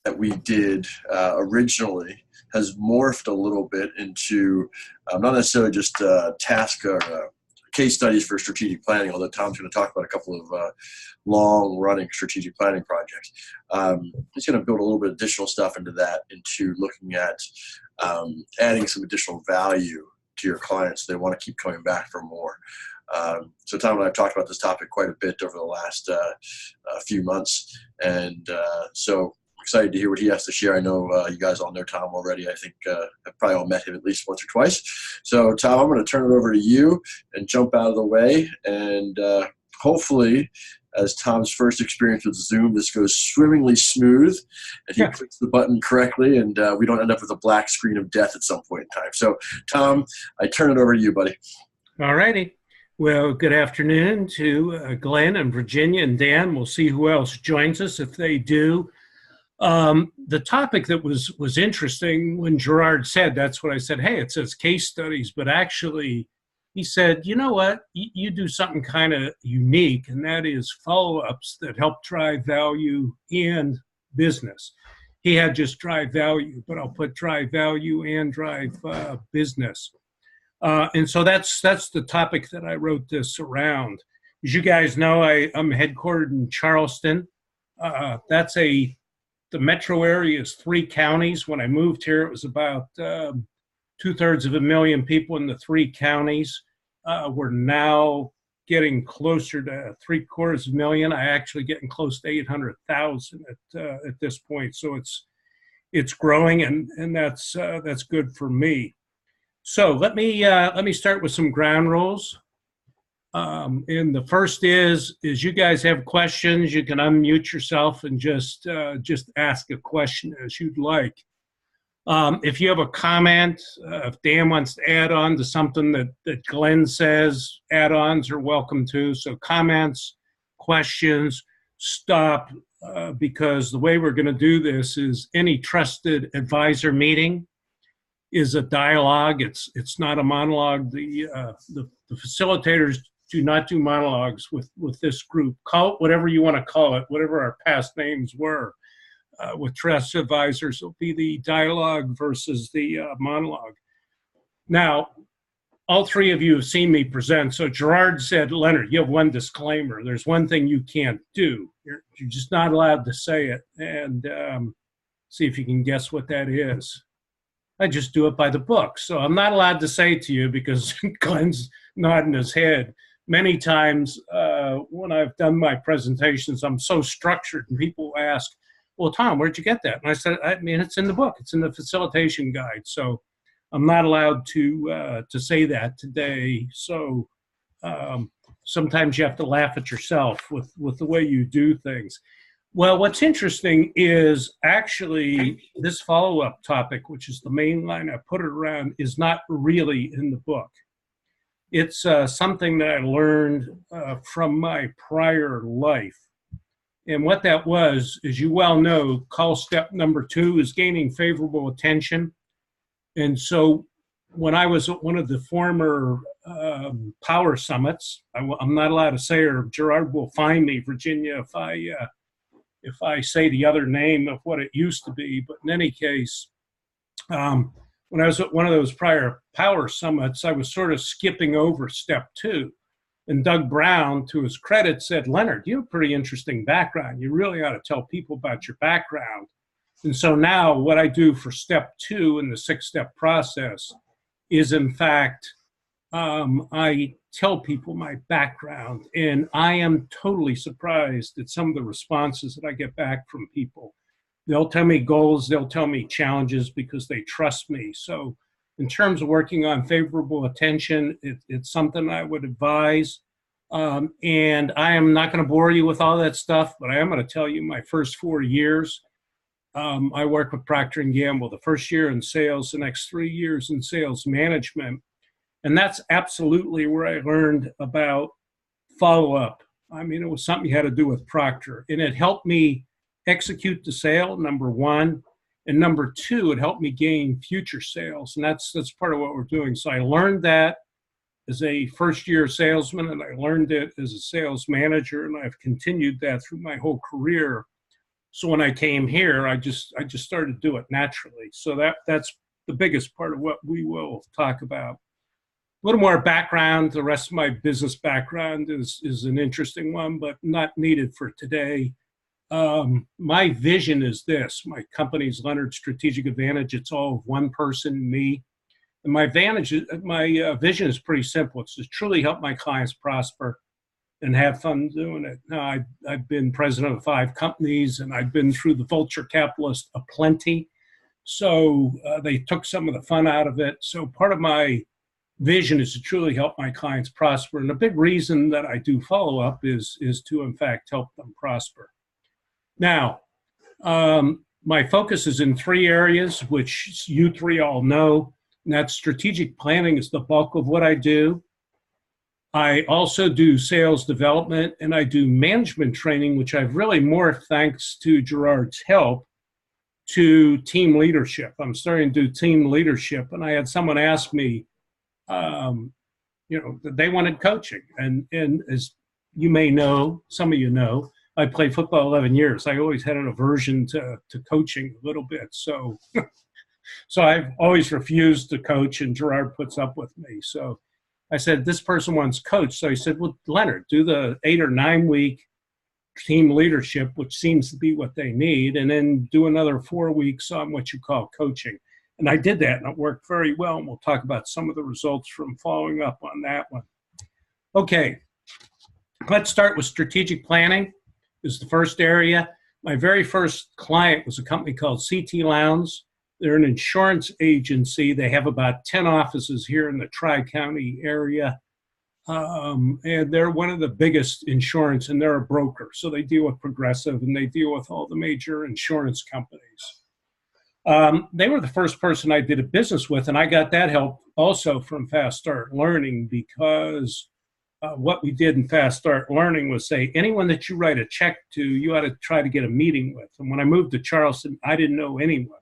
that we did originally has morphed a little bit into not necessarily just task or case studies for strategic planning, although Tom's going to talk about a couple of long-running strategic planning projects. He's going to build a little bit of additional stuff into that, into looking at adding some additional value to your clients. They want to keep coming back for more. So Tom and I have talked about this topic quite a bit over the last few months, and so I'm excited to hear what he has to share. I know you guys all know Tom already. I think I've probably all met him at least once or twice. So Tom, I'm going to turn it over to you and jump out of the way, and hopefully, as Tom's first experience with Zoom, this goes swimmingly smooth, and he clicks the button correctly, and we don't end up with a black screen of death at some point in time. So, Tom, I turn it over to you, buddy. All righty. Well, good afternoon to Glenn and Virginia and Dan. We'll see who else joins us if they do. The topic that was interesting when Gerard said, that's what I said, hey, it says case studies, but actually he said, you know what, you do something kind of unique, and that is follow-ups that help drive value in business. He had just drive value, but I'll put drive value and drive business. And so that's the topic that I wrote this around. As you guys know, I'm headquartered in Charleston. The metro area is 3 counties. When I moved here, it was about 2/3 of a million people in the 3 counties. We're now getting closer to 3/4 million. I actually getting close to 800,000 at this point. So it's growing, and that's good for me. So let me start with some ground rules. And the first is you guys have questions, you can unmute yourself and just ask a question as you'd like. If you have a comment, if Dan wants to add on to something that Glenn says, add-ons are welcome too. So comments, questions, stop, because the way we're going to do this is any trusted advisor meeting is a dialogue. It's not a monologue. The facilitators do not do monologues with this group. Call it whatever you want to call it, whatever our past names were. With trust advisors, it'll be the dialogue versus the monologue. Now, all 3 of you have seen me present. So Gerard said, Leonard, you have one disclaimer. There's one thing you can't do. You're just not allowed to say it. And see if you can guess what that is. I just do it by the book. So I'm not allowed to say it to you because Glenn's nodding his head. Many times when I've done my presentations, I'm so structured and people ask, well, Tom, where'd you get that? And I said, I mean, it's in the book. It's in the facilitation guide. So I'm not allowed to say that today. So sometimes you have to laugh at yourself with the way you do things. Well, what's interesting is actually this follow-up topic, which is the main line I put it around, is not really in the book. It's something that I learned from my prior life. And what that was, as you well know, call step number 2 is gaining favorable attention. And so when I was at one of the former power summits, I'm not allowed to say, or Gerard will find me, Virginia, if I say the other name of what it used to be. But in any case, when I was at one of those prior power summits, I was sort of skipping over step 2. And Doug Brown, to his credit, said, Leonard, you have a pretty interesting background. You really ought to tell people about your background. And so now what I do for step 2 in the 6-step process is, in fact, I tell people my background. And I am totally surprised at some of the responses that I get back from people. They'll tell me goals, they'll tell me challenges because they trust me. So in terms of working on favorable attention, it's something I would advise. And I am not going to bore you with all that stuff, but I am going to tell you my first 4 years. I worked with Procter & Gamble, the first year in sales, the next 3 years in sales management. And that's absolutely where I learned about follow-up. I mean, it was something you had to do with Procter. And it helped me execute the sale, number 1. And number 2, it helped me gain future sales. And that's part of what we're doing. So I learned that as a first-year salesman, and I learned it as a sales manager, and I've continued that through my whole career So when I came here, I just started to do it naturally. So that's the biggest part of what we will talk about. A little more background. The rest of my business background is an interesting one, but not needed for today. My vision is this. My company's Leonard Strategic Advantage. It's all of one person, me. And my vision is pretty simple. It's to truly help my clients prosper and have fun doing it. Now, I've been president of 5 companies, and I've been through the vulture capitalist aplenty. So they took some of the fun out of it. So part of my vision is to truly help my clients prosper. And the big reason that I do follow-up is to, in fact, help them prosper. Now, my focus is in 3 areas, which you 3 all know. And that's strategic planning is the bulk of what I do. I also do sales development, and I do management training, which I've really morphed, thanks to Gerard's help, to team leadership. I'm starting to do team leadership, and I had someone ask me, they wanted coaching. And as you may know, some of you know, I played football 11 years. I always had an aversion to coaching a little bit. So I've always refused to coach, and Gerard puts up with me. So I said, this person wants coach. So he said, well, Leonard, do the 8 or 9 week team leadership, which seems to be what they need, and then do another 4 weeks on what you call coaching. And I did that, and it worked very well. And we'll talk about some of the results from following up on that one. Okay, let's start with strategic planning. This is the first area. My very first client was a company called CT Lowndes. They're an insurance agency. They have about 10 offices here in the Tri-County area. And they're one of the biggest insurance, and they're a broker. So they deal with Progressive, and they deal with all the major insurance companies. They were the first person I did a business with, and I got that help also from Fast Start Learning, because what we did in Fast Start Learning was say, anyone that you write a check to, you ought to try to get a meeting with. And when I moved to Charleston, I didn't know anyone.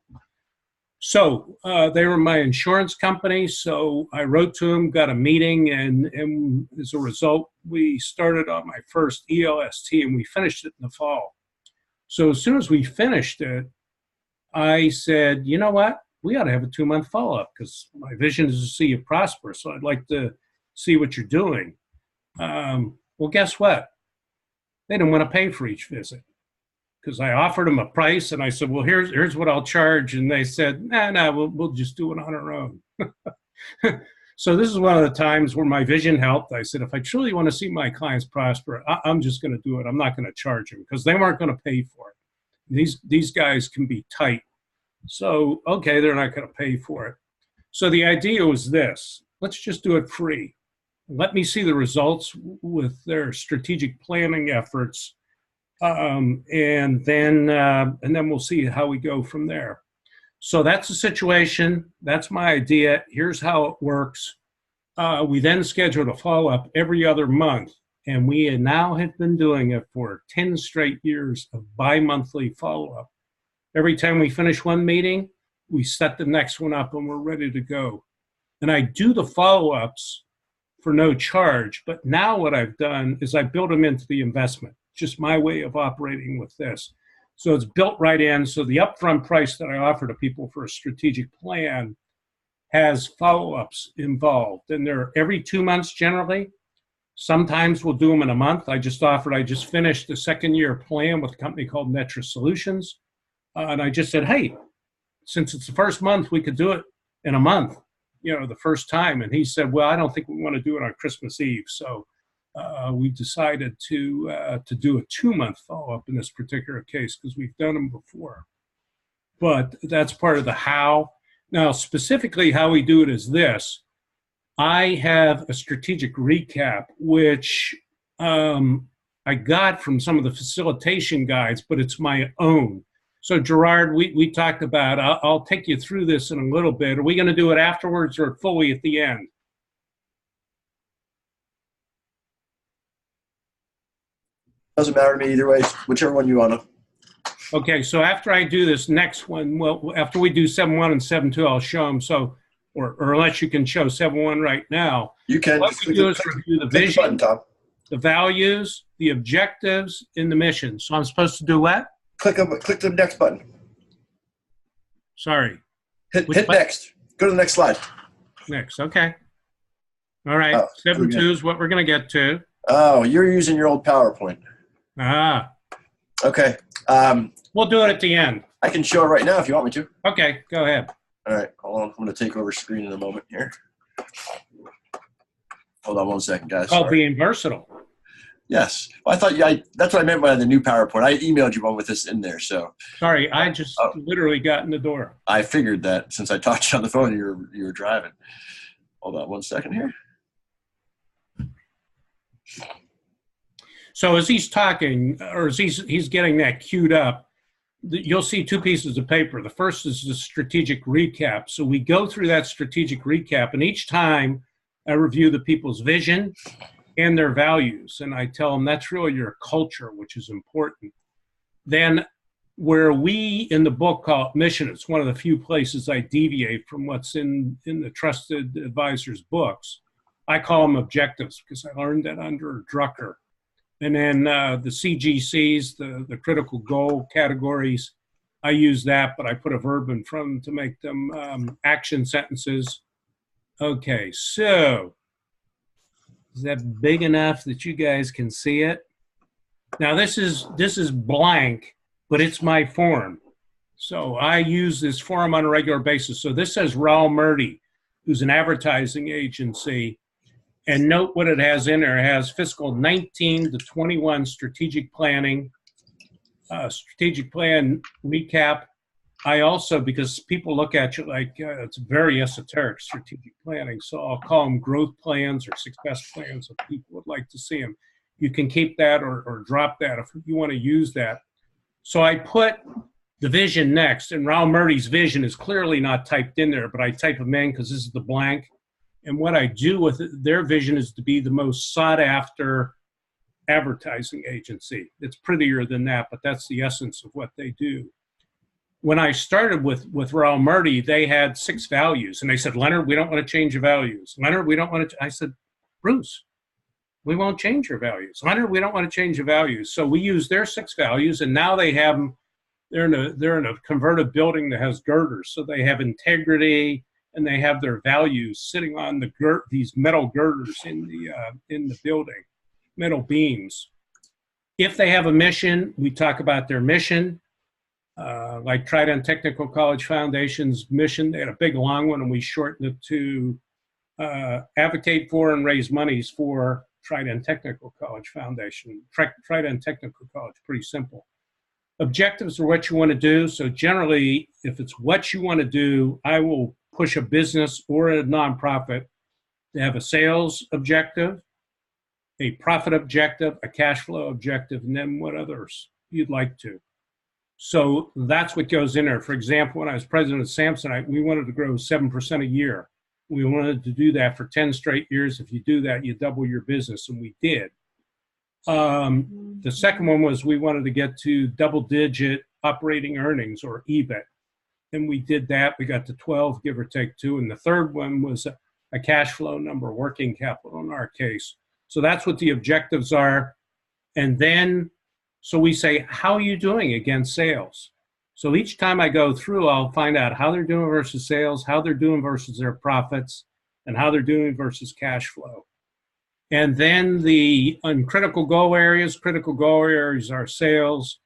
So they were my insurance company. So I wrote to them, got a meeting, and as a result, we started on my first ELST, and we finished it in the fall. So as soon as we finished it, I said, you know what? We ought to have a 2-month follow-up, because my vision is to see you prosper. So I'd like to see what you're doing. Well, guess what? They didn't want to pay for each visit, because I offered them a price, and I said, well, here's what I'll charge. And they said, no, we'll just do it on our own. So this is one of the times where my vision helped. I said, if I truly want to see my clients prosper, I'm just going to do it. I'm not going to charge them, because they weren't going to pay for it. These guys can be tight. So, okay, they're not going to pay for it. So the idea was this: let's just do it free. Let me see the results with their strategic planning efforts, and then we'll see how we go from there. So that's the situation. That's my idea. Here's how it works. We then scheduled a follow-up every other month. And we now have been doing it for 10 straight years of bi-monthly follow-up. Every time we finish one meeting, we set the next one up, and we're ready to go. And I do the follow-ups for no charge. But now what I've done is I build them into the investment. Just my way of operating with this. So it's built right in. So the upfront price that I offer to people for a strategic plan has follow-ups involved. And they're every 2 months generally. Sometimes we'll do them in a month. I just finished the 2nd-year plan with a company called Netra Solutions. And I just said, hey, since it's the first month, we could do it in a month, the first time. And he said, well, I don't think we want to do it on Christmas Eve. So we decided to do a 2-month follow-up in this particular case, because we've done them before. But that's part of the how. Now, specifically how we do it is this. I have a strategic recap, which I got from some of the facilitation guides, but it's my own. So Gerard, we talked about, I'll take you through this in a little bit. Are we going to do it afterwards or fully at the end? Doesn't matter to me either way, whichever one you want to. Okay, so after I do this next one, well, after we do 7.1 and 7.2, I'll show them. So, or unless you can show 7.1 right now. You can. What we do is review the vision, Tom. the values, the objectives, and the mission. So I'm supposed to do what? Click the next button. Sorry. Hit next. Go to the next slide. Next. Okay. All right. 7.2 is what we're going to get to. Oh, you're using your old PowerPoint. Ah. Okay. We'll do it at the end. I can show it right now if you want me to. Okay. Go ahead. All right. Hold on. I'm going to take over screen in a moment here. Hold on one second, guys. Called being versatile. Yes. Well, I thought that's what I meant by the new PowerPoint. I emailed you one with this in there. So sorry, I just literally got in the door. I figured that since I talked to you on the phone, you were driving. Hold on one second here. So as he's talking, or as he's getting that queued up, you'll see two pieces of paper. The first is the strategic recap. So we go through that strategic recap, and each time I review the people's vision and their values, and I tell them that's really your culture, which is important. Then where we in the book call it mission, it's one of the few places I deviate from what's in the trusted advisors books. I call them objectives because I learned that under Drucker. And then the CGCs, the critical goal categories, I use that, but I put a verb in front of them to make them action sentences. Okay, so is that big enough that you guys can see it? Now this is blank, but it's my form. So I use this form on a regular basis. So this says Raul Murdy, who's an advertising agency. And note what it has in there. It has fiscal 19 to 21 strategic planning, strategic plan recap. I also, because people look at you like it's very esoteric, strategic planning, so I'll call them growth plans or success plans if people would like to see them. You can keep that or drop that if you want to use that. So I put the vision next, and Raul Murdy's vision is clearly not typed in there, but I type them in because this is the blank. And what I do with their vision is to be the most sought after advertising agency. It's prettier than that, but that's the essence of what they do. When I started with Raul Murdy, they had 6 values. And they said, Leonard, we don't want to change your values. Leonard, we don't want to. I said, Bruce, we won't change your values. Leonard, we don't want to change your values. So we use their 6 values, and now they have them. They're in a converted building that has girders. So they have integrity, and they have their values sitting on these metal girders in the building, metal beams. If they have a mission, we talk about their mission. Like Trident Technical College Foundation's mission, they had a big long one, and we shortened it to advocate for and raise monies for Trident Technical College Foundation. Trident Technical College, pretty simple. Objectives are what you want to do. So generally, if it's what you want to do, I will push a business or a nonprofit to have a sales objective, a profit objective, a cash flow objective, and then what others you'd like to. So that's what goes in there. For example, when I was president of Samsonite, we wanted to grow 7% a year. We wanted to do that for 10 straight years. If you do that, you double your business, and we did. The second one was we wanted to get to double-digit operating earnings, or EBIT. And we did that. We got to 12, give or take 2. And the third one was a cash flow number, working capital in our case. So that's what the objectives are. And then, so we say, how are you doing against sales? So each time I go through, I'll find out how they're doing versus sales, how they're doing versus their profits, and how they're doing versus cash flow. And then the critical goal areas are sales,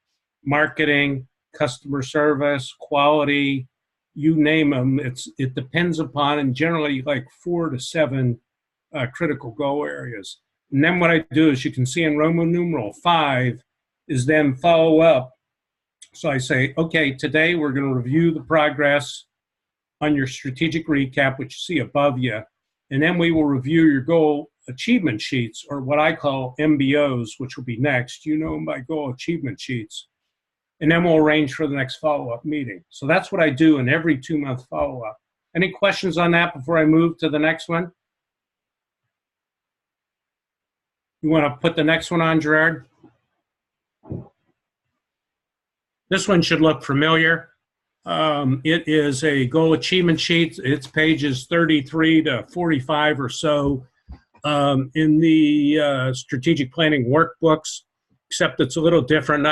marketing, customer service, quality, you name them. It depends upon, and generally like 4 to 7 critical goal areas. And then what I do is, you can see in Roman numeral 5 is then follow up. So I say, okay, today we're going to review the progress on your strategic recap, which you see above you. And then we will review your goal achievement sheets, or what I call MBOs, which will be next. You know them by goal achievement sheets. And then we'll arrange for the next follow-up meeting. So that's what I do in every 2-month follow-up. Any questions on that before I move to the next one? You want to put the next one on, Gerard? This one should look familiar. It is a goal achievement sheet. It's pages 33 to 45 or so in the strategic planning workbooks. except it's a little different.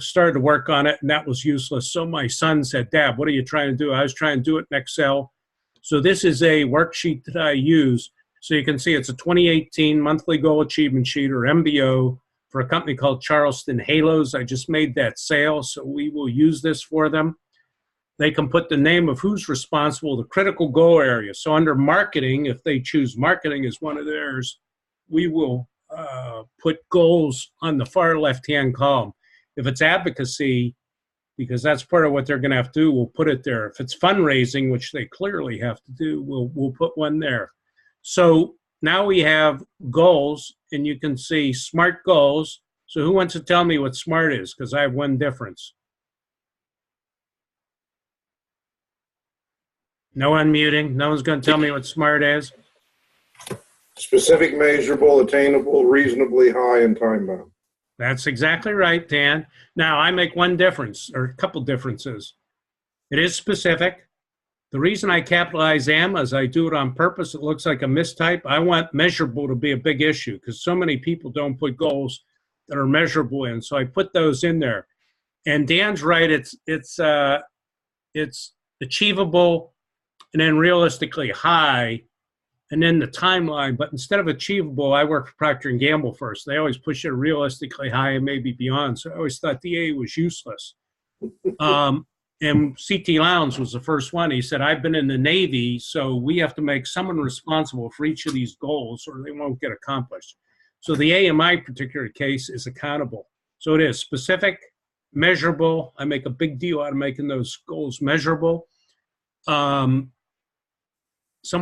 Started to work on it, and that was useless. So my son said, "Dad, what are you trying to do?" I was trying to do it in Excel. So this is a worksheet that I use. So you can see it's a 2018 monthly goal achievement sheet, or MBO, for a company called Charleston Halos. I just made that sale, so we will use this for them. They can put the name of who's responsible, the critical goal area. So under marketing, if they choose marketing as one of theirs, we will put goals on the far left-hand column. If it's advocacy, because that's part of what they're going to have to do, we'll put it there. If it's fundraising, which they clearly have to do, we'll put one there. So now we have goals, and you can see SMART goals. So who wants to tell me what SMART is? Because I have one difference. No unmuting. No one's going to tell me what SMART is. Specific, measurable, attainable, reasonably high, and time-bound. That's exactly right, Dan. Now, I make one difference, or a couple differences. It is specific. The reason I capitalize M is I do it on purpose. It looks like a mistype. I want measurable to be a big issue because so many people don't put goals that are measurable in. So I put those in there. And Dan's right. It's achievable and then realistically high, and then the timeline. But instead of achievable, I work for Procter & Gamble first. They always push it realistically high and maybe beyond. So I always thought the A was useless. And C.T. Lowndes was the first one. He said, I've been in the Navy, so we have to make someone responsible for each of these goals or they won't get accomplished. So the A in my particular case is accountable. So it is specific, measurable. I make a big deal out of making those goals measurable. Someone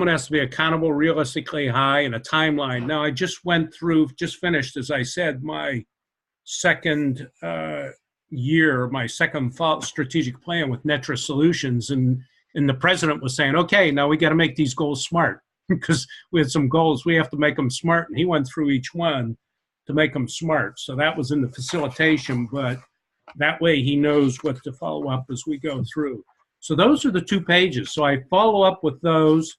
has to be accountable, realistically high, and a timeline. Now, I just finished, as I said, my second year, my second strategic plan with Netra Solutions. And the president was saying, okay, now we got to make these goals smart because we had some goals. We have to make them smart. And he went through each one to make them smart. So that was in the facilitation, but that way he knows what to follow up as we go through. So those are the 2 pages. So I follow up with those.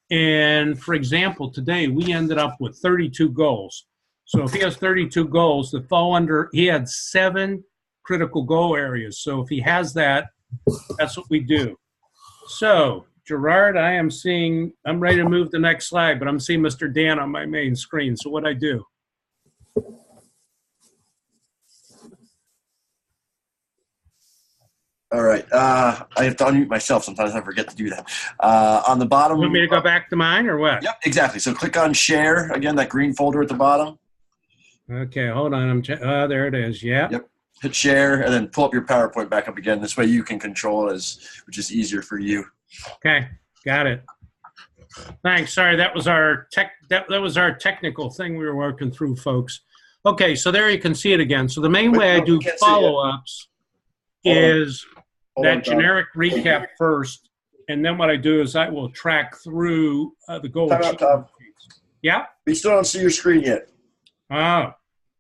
And for example, today we ended up with 32 goals. So if he has 32 goals that fall under, he had 7 critical goal areas. So if he has that, that's what we do. So Gerard, I'm ready to move to the next slide, but I'm seeing Mr. Dan on my main screen. So what I do? All right. I have to unmute myself. Sometimes I forget to do that. On the bottom. You want me to go back to mine or what? Yep, exactly. So click on share. Again, that green folder at the bottom. Okay, hold on. There it is. Yeah. Yep. Hit share and then pull up your PowerPoint back up again. This way you can control it, which is easier for you. Okay, got it. Thanks. Sorry, that was our technical thing we were working through, folks. Okay, so there you can see it again. So the main way I do follow-ups is that generic recap first, and then what I do is I will track through the goal. Yeah? We still don't see your screen yet. Oh.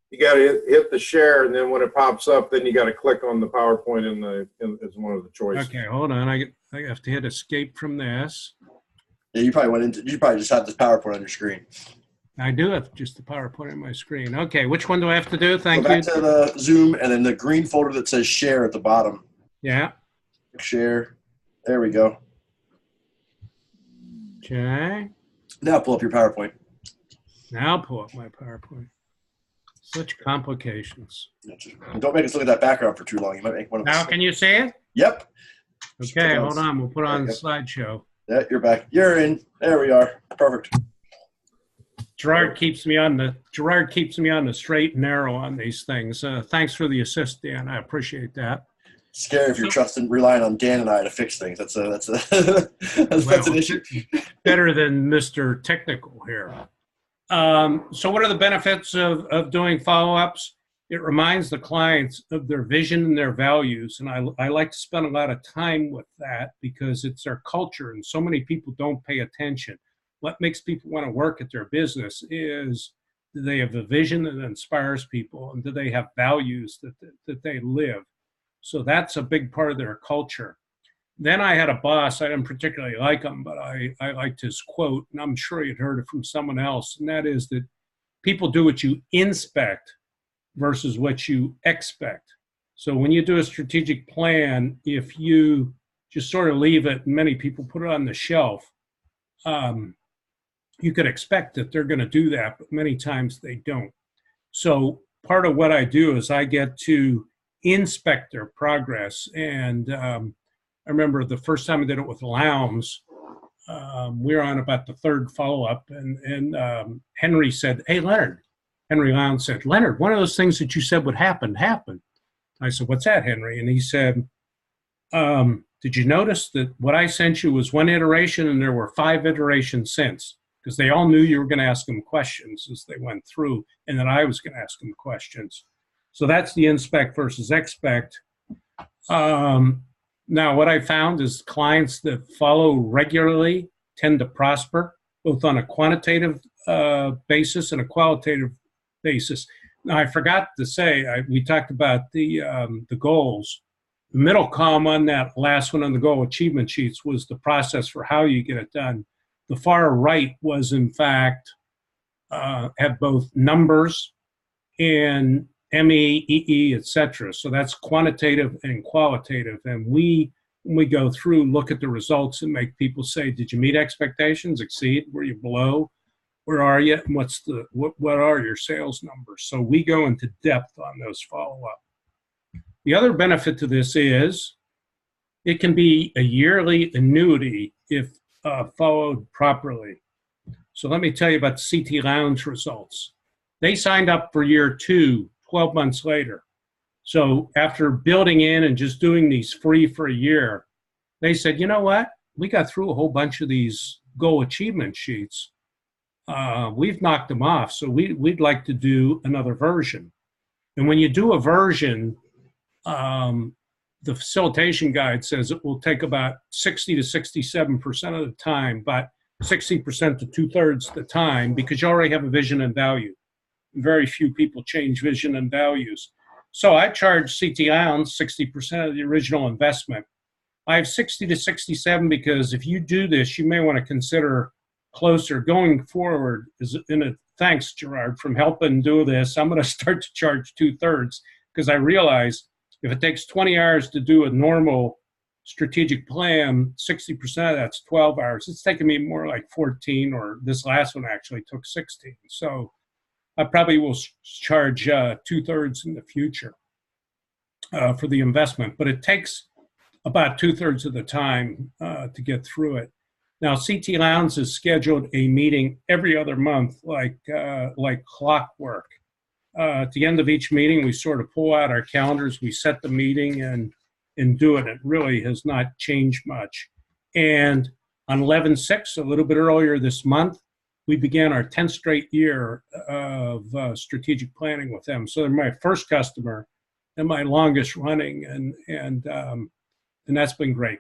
You got to hit the share, and then when it pops up, then you got to click on the PowerPoint as one of the choices. Okay, hold on. I have to hit escape from this. Yeah, you probably just have this PowerPoint on your screen. I do have just the PowerPoint on my screen. Okay, which one do I have to do? Thank you. Go back to the Zoom and then the green folder that says share at the bottom. Yeah. Share. There we go. Okay. Now pull up your PowerPoint. Now pull up my PowerPoint. Such complications. Don't make us look at that background for too long. You might make one of us. Now can you see it? Yep. Okay, hold on. We'll put on the slideshow. Yeah, you're back. You're in. There we are. Perfect. Gerard keeps me on the straight and narrow on these things. Thanks for the assist, Dan. I appreciate that. Scary if you're relying on Dan and I to fix things. That's an issue. Better than Mr. Technical here. So what are the benefits of doing follow-ups? It reminds the clients of their vision and their values. And I like to spend a lot of time with that because it's their culture and so many people don't pay attention. What makes people want to work at their business is, do they have a vision that inspires people, and do they have values that they live? So that's a big part of their culture. Then I had a boss, I didn't particularly like him, but I liked his quote, and I'm sure you'd heard it from someone else, and that is that people do what you inspect, versus what you expect. So when you do a strategic plan, if you just sort of leave it, and many people put it on the shelf, you could expect that they're going to do that, but many times they don't. So part of what I do is I get to inspect their progress. And I remember the first time I did it with Lowndes, we were on about the third follow-up, and Henry said, "Hey, Leonard," Henry Lowndes said, "Leonard, one of those things that you said would happen, happened." I said, "What's that, Henry?" And he said, "Did you notice that what I sent you was one iteration and there were 5 iterations since?" Because they all knew you were going to ask them questions as they went through, and that I was going to ask them questions. So that's the inspect versus expect. Now, what I found is clients that follow regularly tend to prosper, both on a quantitative basis and a qualitative basis. Now, I forgot to say, we talked about the goals. The middle column on that last one on the goal achievement sheets was the process for how you get it done. The far right was, in fact, have both numbers and ME, EE, et cetera. So that's quantitative and qualitative. And when we go through, look at the results and make people say, did you meet expectations, exceed, were you below? Where are you? And what are your sales numbers? So we go into depth on those follow-up. The other benefit to this is it can be a yearly annuity if followed properly. So let me tell you about the CT Lowndes results. They signed up for year 2, 12 months later. So after building in and just doing these free for a year, they said, you know what? We got through a whole bunch of these goal achievement sheets. We've knocked them off, so we'd like to do another version. And when you do a version, the facilitation guide says it will take about 60 to 67% of the time, but 60% to 2/3 the time, because you already have a vision and value. Very few people change vision and values. So I charge CT Lowndes 60% of the original investment. I have 60 to 67 because if you do this, you may want to consider closer going forward. Thanks, Gerard, from helping do this. I'm going to start to charge 2/3 because I realize if it takes 20 hours to do a normal strategic plan, 60% of that's 12 hours. It's taken me more like 14, or this last one actually took 16. So I probably will charge 2/3 in the future for the investment, but it takes about 2/3 of the time to get through it. Now, CT Lowndes has scheduled a meeting every other month, like clockwork. At the end of each meeting, we sort of pull out our calendars, we set the meeting and do it. It really has not changed much. And on 11/6, a little bit earlier this month, we began our 10th straight year of strategic planning with them. So they're my first customer and my longest running, and that's been great.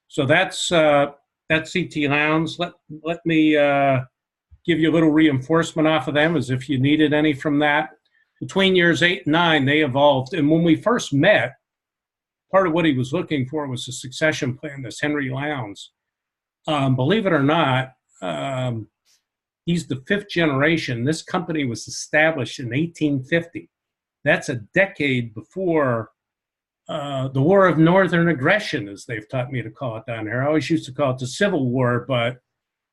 So that's CT Lowndes. Let me give you a little reinforcement off of them, as if you needed any from that. Between years 8 and 9, they evolved. And when we first met, part of what he was looking for was a succession plan, this Henry Lowndes. Believe it or not, he's the 5th generation. This company was established in 1850. That's a decade before the War of Northern Aggression, as they've taught me to call it down here. I always used to call it the Civil War, but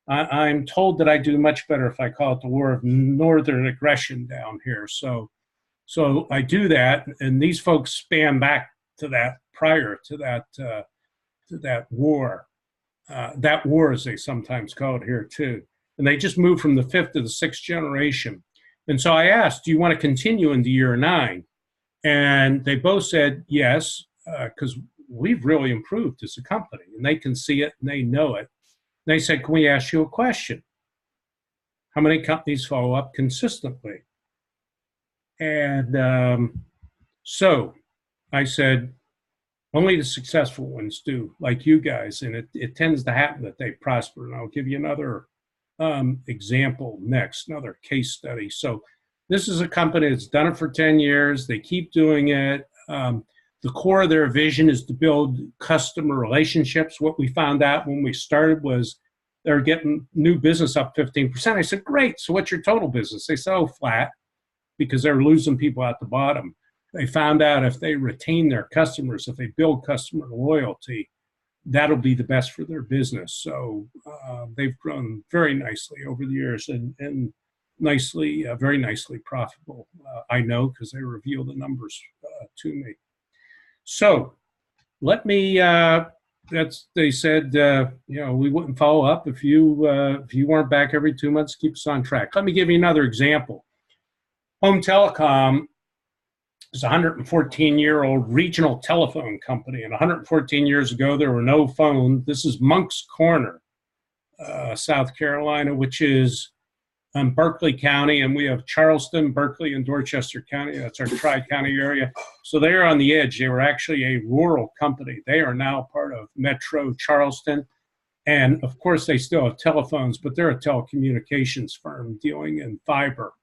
I'm told that I do much better if I call it the War of Northern Aggression down here. So I do that, and these folks span back to that, prior to that war. That war, as they sometimes call it here too. And they just moved from the 5th to the 6th generation. And so I asked, do you want to continue into year 9? And they both said yes, because we've really improved as a company, and they can see it and they know it. And they said, can we ask you a question? How many companies follow up consistently? And so I said, only the successful ones do, like you guys, and it tends to happen that they prosper. And I'll give you another example next, another case study. So this is a company that's done it for 10 years. They keep doing it. The core of their vision is to build customer relationships. What we found out when we started was they're getting new business up 15%. I said, great. So what's your total business? They said, oh, flat. because they're losing people at the bottom. They found out if they retain their customers, if they build customer loyalty, that'll be the best for their business. So they've grown very nicely over the years and nicely, very nicely profitable. I know because they reveal the numbers to me. So let me, they said, we wouldn't follow up if you weren't back every 2 months, keep us on track. Let me give you another example. Home Telecom is a 114-year-old regional telephone company. And 114 years ago, there were no phones. This is Moncks Corner, South Carolina, which is in Berkeley County. And we have Charleston, Berkeley, and Dorchester County. That's our tri-county area. So they're on the edge. They were actually a rural company. They are now part of Metro Charleston. And, of course, they still have telephones, but they're a telecommunications firm dealing in fiber.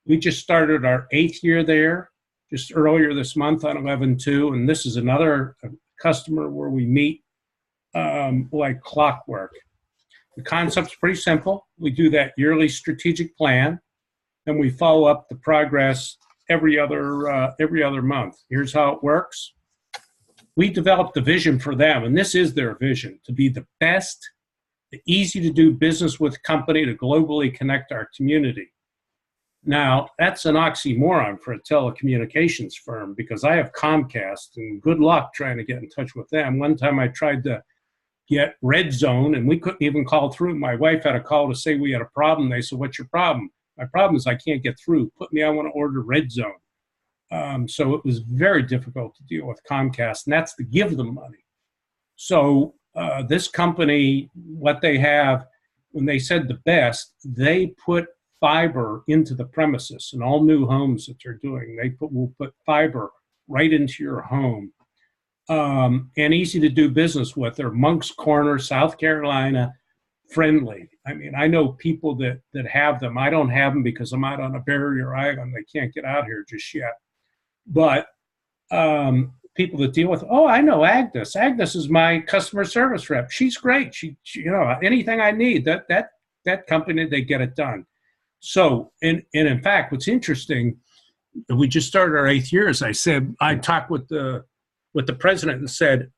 We just started our 8th year there, just earlier this month on 11/2, and this is another customer where we meet like clockwork. The concept's pretty simple. We do that yearly strategic plan, and we follow up the progress every other month. Here's how it works. We developed the vision for them, and this is their vision, to be the best, the easy to do business with company to globally connect our community. Now, that's an oxymoron for a telecommunications firm because I have Comcast, and good luck trying to get in touch with them. One time I tried to get Red Zone, and we couldn't even call through. My wife had a call to say we had a problem. They said, "What's your problem?" My problem is I can't get through. Put me, I want to order Red Zone. So it was very difficult to deal with Comcast, and that's to give them money. So this company, what they have, when they said the best, they put fiber into the premises in all new homes that they're doing. Will put fiber right into your home, and easy to do business with. They're Moncks Corner, South Carolina, friendly. I mean, I know people that have them. I don't have them because I'm out on a barrier island. They can't get out here just yet. But people that deal with, I know Agnes. Agnes is my customer service rep. She's great. She anything I need, that company, they get it done. So, and in fact, what's interesting, we just started our 8th year. As I said, I talked with the president and said,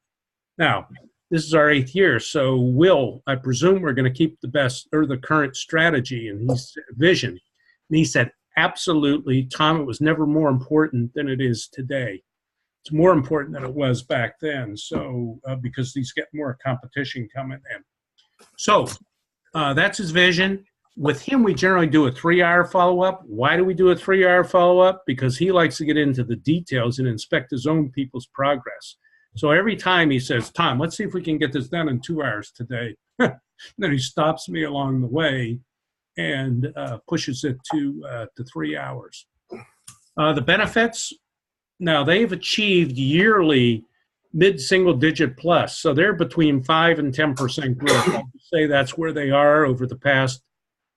now, this is our 8th year, so I presume we're going to keep the best or the current strategy and vision. And he said, absolutely, Tom, it was never more important than it is today. It's more important than it was back then. So, because these get more competition coming in. So that's his vision. With him, we generally do a 3-hour follow-up. Why do we do a 3-hour follow-up? Because he likes to get into the details and inspect his own people's progress. So every time he says, Tom, let's see if we can get this done in 2 hours today. Then he stops me along the way and pushes it to 3 hours. The benefits, now they've achieved yearly mid-single digit plus. So they're between 5 and 10% growth. I would say that's where they are over the past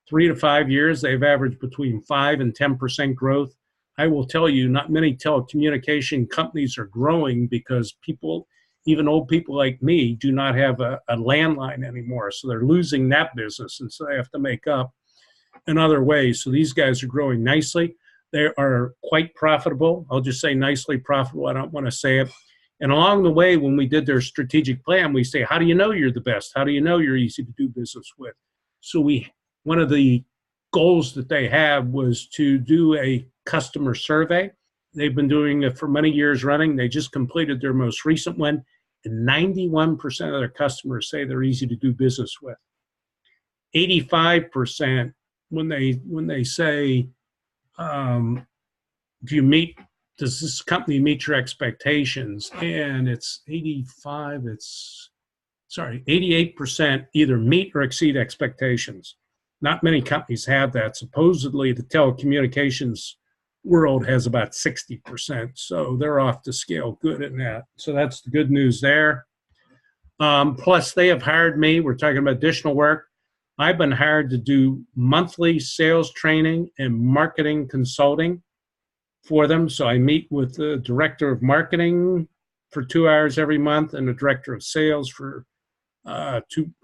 3 to 5 years. They've averaged between 5 and 10% growth. I will tell you, not many telecommunication companies are growing because people, even old people like me, do not have a landline anymore. So they're losing that business, and so they have to make up in other ways. So these guys are growing nicely. They are quite profitable. I'll just say nicely profitable. I don't want to say it. And along the way, when we did their strategic plan, we say, how do you know you're the best? How do you know you're easy to do business with? So one of the goals that they have was to do a customer survey. They've been doing it for many years running. They just completed their most recent one, and 91% of their customers say they're easy to do business with. 85% when they say, does this company meet your expectations? And it's 88% either meet or exceed expectations. Not many companies have that. Supposedly, the telecommunications world has about 60%, so they're off to scale good in that. So that's the good news there. Plus, they have hired me. We're talking about additional work. I've been hired to do monthly sales training and marketing consulting for them. So I meet with the director of marketing for 2 hours every month and the director of sales for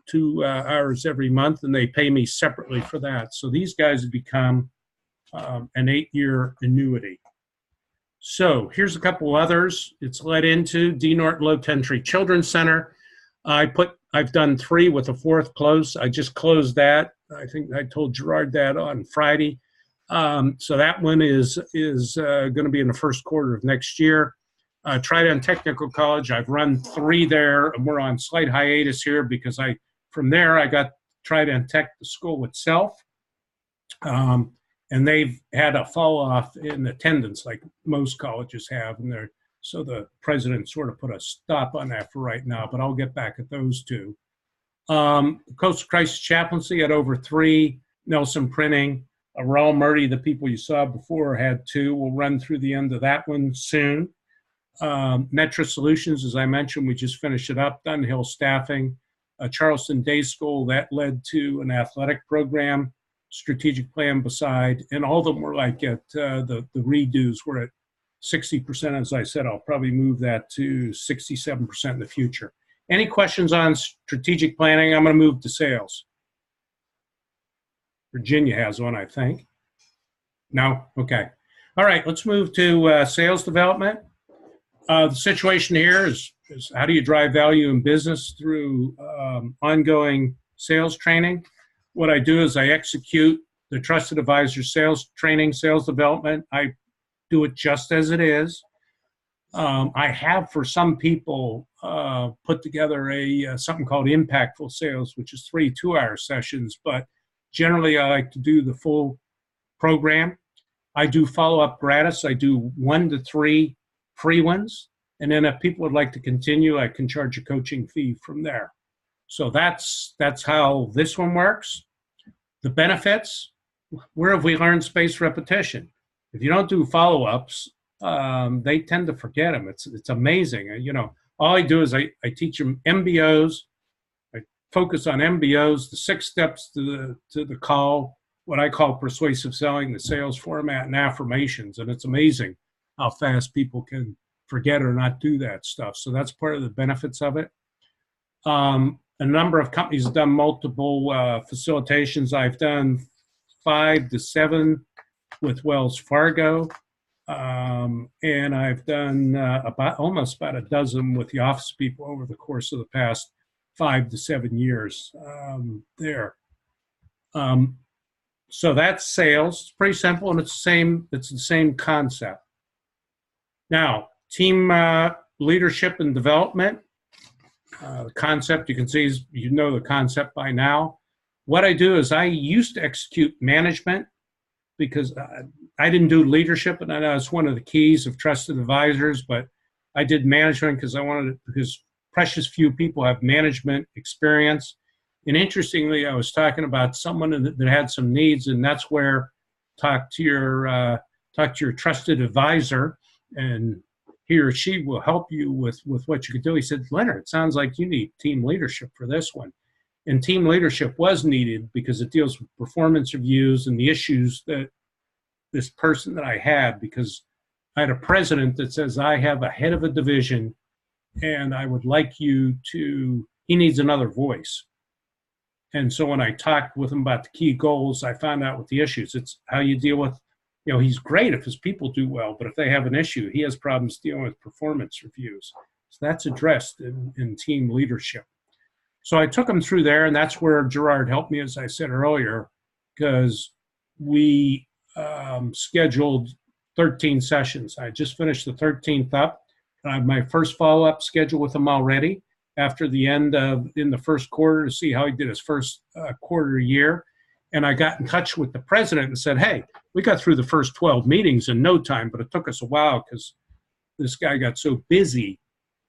two hours every month, and they pay me separately for that. So these guys have become an 8-year annuity. So here's a couple others. It's led into D. Norton Low Country Children's Center. I've done 3 with a 4th close. I just closed that. I think I told Gerard that on Friday. So that one is going to be in the first quarter of next year. Trident Technical College, I've run 3 there, and we're on slight hiatus here because from there I got Trident Tech, the school itself. And they've had a fall off in attendance like most colleges have, and so the president sort of put a stop on that for right now, but I'll get back at those 2. Coastal Crisis Chaplaincy had over 3, Nelson Printing, Raul Murdy, the people you saw before, had 2. We'll run through the end of that one soon. Netra Solutions, as I mentioned, we just finished it up. Dunhill Staffing, Charleston Day School, that led to an athletic program, strategic plan beside, and all of them were like at the redos were at 60%. As I said, I'll probably move that to 67% in the future. Any questions on strategic planning? I'm going to move to sales. Virginia has one, I think. No? Okay. All right, let's move to sales development. The situation here is how do you drive value in business through ongoing sales training? What I do is I execute the Trusted Advisor sales training, sales development. I do it just as it is. I have, for some people, put together something called Impactful Sales, which is 3 2-hour sessions, but generally I like to do the full program. I do follow-up gratis. I do 1 to 3 free ones, and then if people would like to continue, I can charge a coaching fee from there. So that's how this one works. The benefits, where have we learned spaced repetition? If you don't do follow-ups, they tend to forget them. It's amazing. All I do is I teach them MBOs. I focus on MBOs, the 6 steps to the call, what I call persuasive selling, the sales format, and affirmations. And it's amazing how fast people can forget or not do that stuff. So that's part of the benefits of it. A number of companies have done multiple facilitations. I've done 5 to 7 with Wells Fargo. And I've done almost about a dozen with the office people over the course of the past 5 to 7 years there. So that's sales. It's pretty simple, and it's the same concept. Now, team leadership and development. The concept, you can see, you know the concept by now. What I do is I used to execute management because I didn't do leadership, and I know it's one of the keys of trusted advisors, but I did management because precious few people have management experience. And interestingly, I was talking about someone that had some needs, and that's where talk to your trusted advisor, and he or she will help you with what you can do. He said, Leonard, it sounds like you need team leadership for this one. And team leadership was needed because it deals with performance reviews and the issues that this person that I had, because I had a president that says, I have a head of a division and I would like he needs another voice. And so when I talked with him about the key goals, I found out what the issues. It's how you deal with, he's great if his people do well, but if they have an issue, he has problems dealing with performance reviews. So that's addressed in team leadership. So I took him through there, and that's where Gerard helped me, as I said earlier, because we scheduled 13 sessions. I just finished the 13th up. I have my first follow-up schedule with him already after the end in the first quarter to see how he did his first quarter year. And I got in touch with the president and said, hey, we got through the first 12 meetings in no time, but it took us a while because this guy got so busy.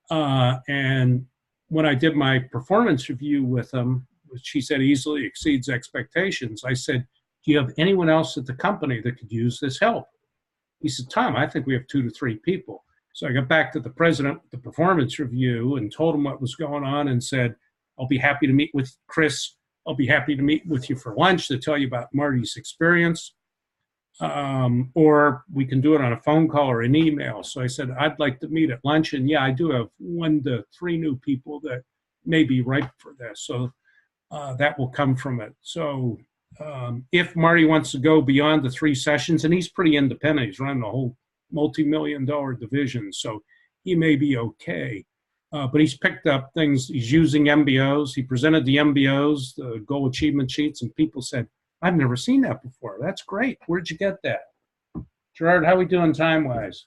And when I did my performance review with him, which he said easily exceeds expectations, I said, do you have anyone else at the company that could use this help? He said, Tom, I think we have 2 to 3 people. So I got back to the president with the performance review and told him what was going on and said, I'll be happy to meet with Chris. I'll be happy to meet with you for lunch to tell you about Marty's experience. Or we can do it on a phone call or an email. So I said, I'd like to meet at lunch. And yeah, I do have 1 to 3 new people that may be ripe for this. So that will come from it. So if Marty wants to go beyond the 3 sessions, and he's pretty independent, he's running a whole multi-million-dollar division, so he may be okay. But he's picked up things, he's using MBOs. He presented the MBOs, the goal achievement sheets, and people said, I've never seen that before. That's great. Where'd you get that? Gerard, how we doing time-wise?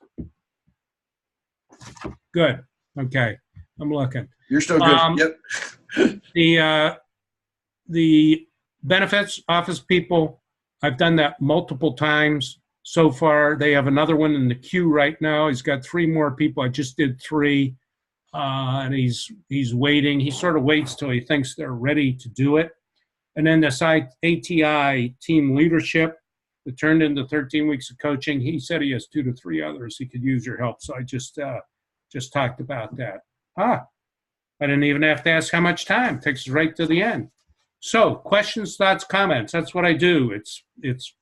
Good. Okay. I'm looking. You're still good. Yep. The benefits office people, I've done that multiple times so far. They have another one in the queue right now. He's got 3 more people. I just did 3. And he's waiting. He sort of waits till he thinks they're ready to do it. And then this ATI team leadership that turned into 13 weeks of coaching. He said he has 2 to 3 others. He could use your help. So I just talked about that. I didn't even have to ask how much time. It takes us right to the end. So questions, thoughts, comments. That's what I do. It's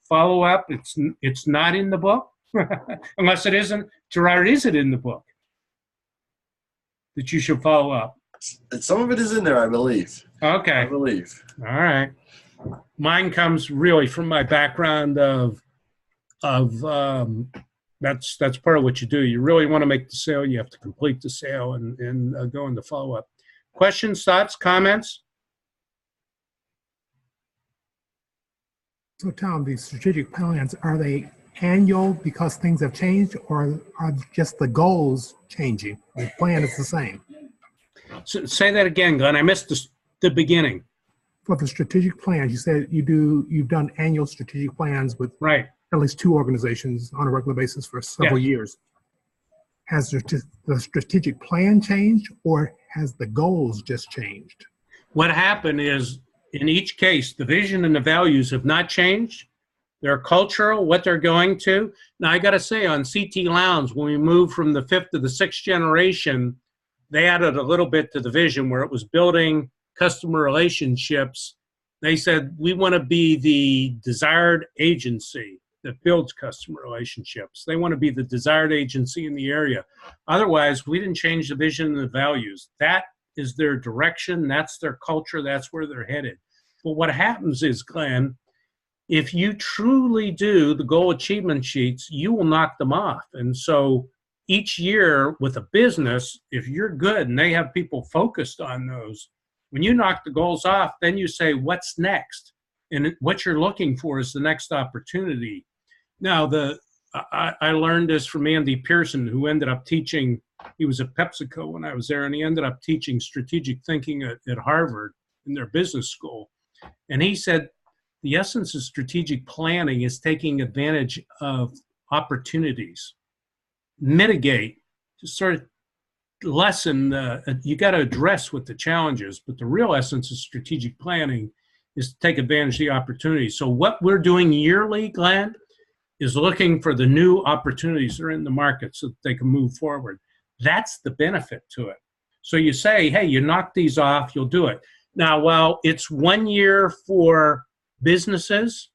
follow up. It's not in the book, unless it isn't. Gerard, is it in the book that you should follow up? Some of it is in there, I believe. Okay. I believe. All right. Mine comes really from my background of that's part of what you do. You really want to make the sale, you have to complete the sale and go into follow-up. Questions, thoughts, comments? So Tom, these strategic plans, are they annual because things have changed, or are just the goals changing? The plan is the same. So, say that again, Glenn. I missed the beginning. For the strategic plans, you said you've done annual strategic plans with right. At least 2 organizations on a regular basis for several years. Has the strategic plan changed, or has the goals just changed? What happened is, in each case, the vision and the values have not changed. They're cultural, what they're going to. Now, I got to say, on CT Lounge, when we moved from the 5th to the 6th generation, they added a little bit to the vision where it was building customer relationships. They said, we want to be the desired agency that builds customer relationships. They want to be the desired agency in the area. Otherwise, we didn't change the vision and the values. That is their direction. That's their culture. That's where they're headed. But what happens is, Glenn, if you truly do the goal achievement sheets, you will knock them off. And so each year with a business, if you're good and they have people focused on those, when you knock the goals off, then you say, what's next? And what you're looking for is the next opportunity. Now, I learned this from Andy Pearson, who ended up teaching, he was at PepsiCo when I was there, and he ended up teaching strategic thinking at Harvard in their business school. And he said, the essence of strategic planning is taking advantage of opportunities, mitigate, just sort of lessen you got to address what the challenge is, but the real essence of strategic planning is to take advantage of the opportunities. So what we're doing yearly, Glenn, is looking for the new opportunities that are in the market so that they can move forward. That's the benefit to it. So you say, hey, you knock these off, you'll do it. Now, while it's 1 year for businesses,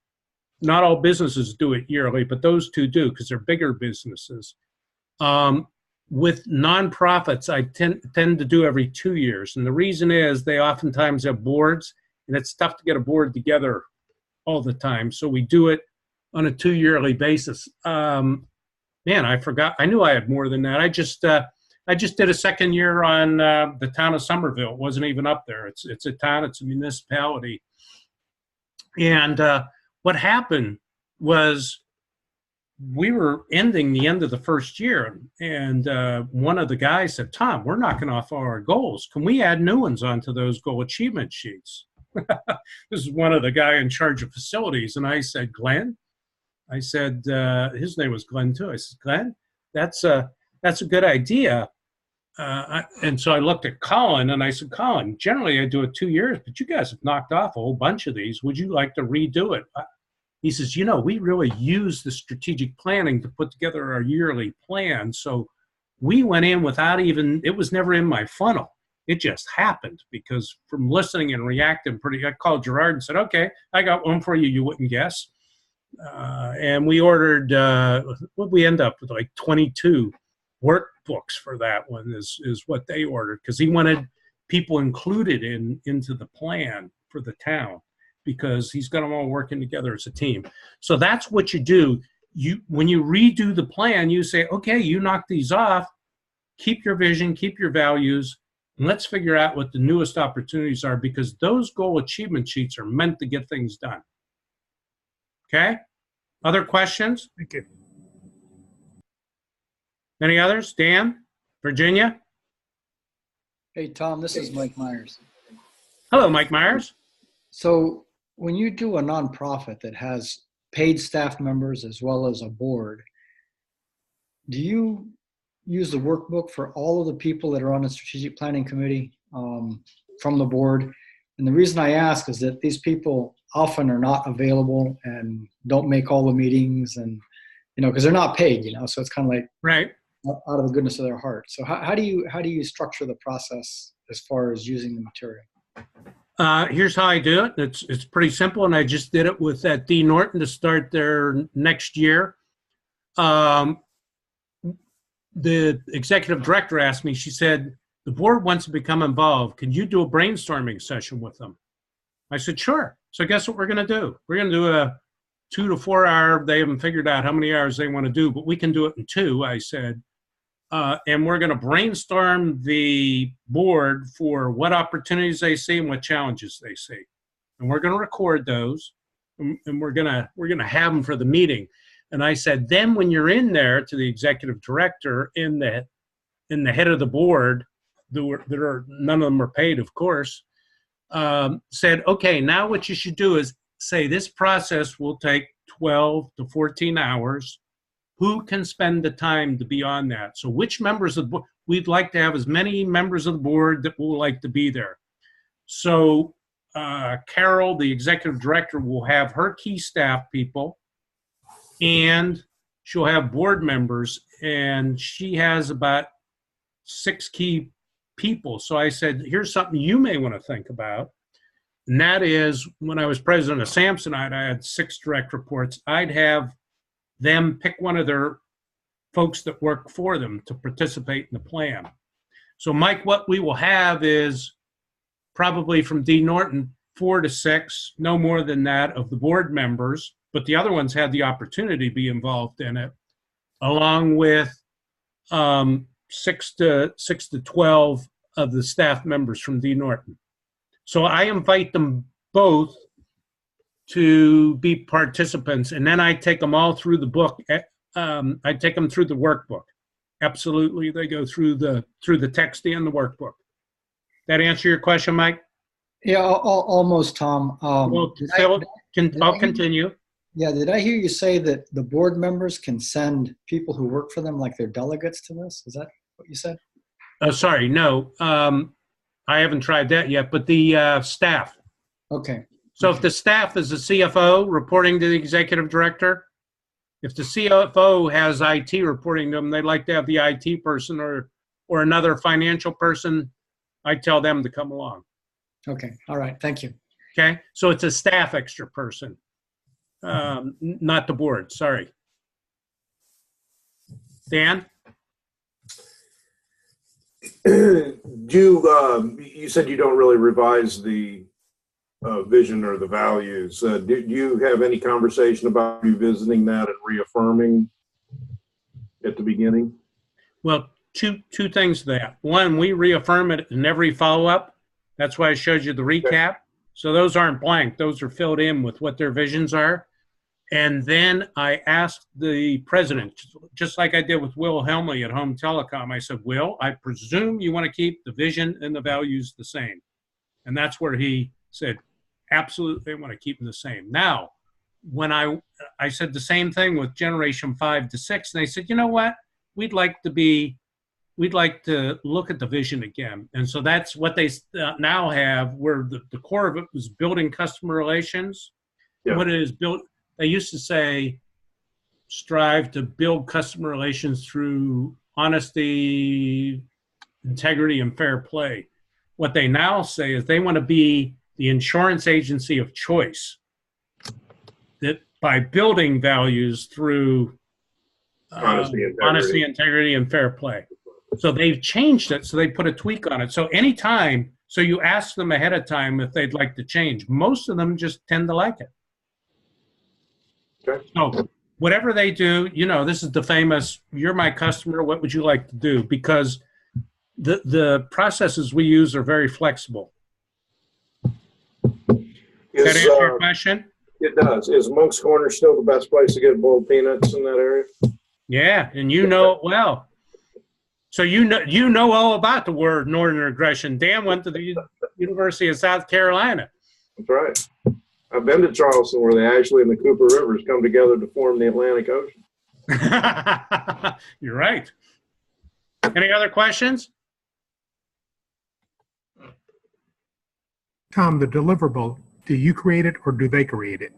not all businesses do it yearly, but those 2 do because they're bigger businesses. With nonprofits, I tend to do every 2 years. And the reason is they oftentimes have boards, and it's tough to get a board together all the time. So we do it on a 2-yearly basis. Man, I forgot. I knew I had more than that. I just did a 2nd year on the town of Somerville. It wasn't even up there. It's a town. It's a municipality. And what happened was we were ending the end of the 1st year, and one of the guys said, Tom, we're knocking off all our goals. Can we add new ones onto those goal achievement sheets? This is one of the guy in charge of facilities. And I said, Glenn? I said, his name was Glenn too. I said, Glenn, that's a good idea. And so I looked at Colin and I said, Colin, generally I do it 2 years, but you guys have knocked off a whole bunch of these. Would you like to redo it? He says, we really use the strategic planning to put together our yearly plan. So we went in without even, it was never in my funnel. It just happened because from listening and reacting I called Gerard and said, okay, I got one for you you wouldn't guess. And we ordered, what we end up with, like 22 workbooks for that one is what they ordered, because he wanted people included into the plan for the town. because he's got them all working together as a team. So that's what you do. When you redo the plan, you say, okay, you knock these off, keep your vision, keep your values, and let's figure out what the newest opportunities are, because those goal achievement sheets are meant to get things done. Okay? Other questions? Thank you. Any others? Dan? Virginia? Hey, Tom, this is Mike Myers. Hello, Mike Myers. So when you do a nonprofit that has paid staff members as well as a board, do you use the workbook for all of the people that are on the strategic planning committee from the board? And the reason I ask is that these people often are not available and don't make all the meetings, and because they're not paid, so it's kind of like right out of the goodness of their heart. So how do you structure the process as far as using the material? Here's how I do it. It's pretty simple, and I just did it with that D. Norton to start their next year. The executive director asked me, she said, the board wants to become involved. Can you do a brainstorming session with them? I said, sure. So guess what we're going to do? We're going to do a 2 to 4 hour, they haven't figured out how many hours they want to do, but we can do it in 2, I said. And we're going to brainstorm the board for what opportunities they see and what challenges they see. And we're going to record those, and we're going to have them for the meeting. And I said, then when you're in there, to the executive director, in the head of the board, none of them are paid, of course, said, okay, now what you should do is say this process will take 12 to 14 hours. Who can spend the time to be on that? So which members of the board? We'd like to have as many members of the board that will like to be there. So Carol, the executive director, will have her key staff people, and she'll have board members, and she has about 6 key people. So I said, here's something you may want to think about. And that is, when I was president of Samsonite, I had 6 direct reports. I'd have them pick one of their folks that work for them to participate in the plan. So Mike, what we will have is probably from D. Norton, 4 to 6, no more than that, of the board members, but the other ones had the opportunity to be involved in it, along with 6 to 12 of the staff members from D. Norton. So I invite them both to be participants, and then I take them all through the book. I take them through the workbook. Absolutely, they go through the text and the workbook. That answer your question, Mike? Yeah, almost, Tom. Well, Phil, I'll continue. Yeah, did I hear you say that the board members can send people who work for them, like their delegates, to this? Is that what you said? Sorry, no. I haven't tried that yet, but the staff. Okay. So if the staff is the CFO reporting to the executive director, if the CFO has IT reporting to them, they'd like to have the IT person or another financial person, I tell them to come along. Okay. All right. Thank you. Okay. So it's a staff extra person, not the board. Sorry. Dan? You said you don't really revise the vision or the values. Do you have any conversation about revisiting that and reaffirming at the beginning? Well, two things to that. One, we reaffirm it in every follow-up. That's why I showed you the recap. Okay. So those aren't blank. Those are filled in with what their visions are. And then I asked the president, just like I did with Will Helmley at Home Telecom, I said, Will, I presume you want to keep the vision and the values the same. And that's where he said, absolutely, I want to keep them the same. Now, when I said the same thing with Generation 5 to 6, and they said, you know what, we'd like to look at the vision again. And so that's what they now have, where the core of it was building customer relations. Yeah. What it is built, they used to say, strive to build customer relations through honesty, integrity, and fair play. What they now say is they want to be the insurance agency of choice, that by building values through honesty, integrity, and fair play. So they've changed it, so they put a tweak on it. So anytime, So you ask them ahead of time if they'd like to change. Most of them just tend to like it. Okay. So whatever they do, you know, this is the famous, you're my customer, what would you like to do? Because the processes we use are very flexible. Does that answer your question? It does. Is Monk's Corner still the best place to get boiled peanuts in that area? Yeah, and you know it well. So you know all about the word northern aggression. Dan went to the University of South Carolina. That's right. I've been to Charleston where they actually in the Cooper Rivers come together to form the Atlantic Ocean. You're right. Any other questions? Tom, the deliverable, do you create it or do they create it?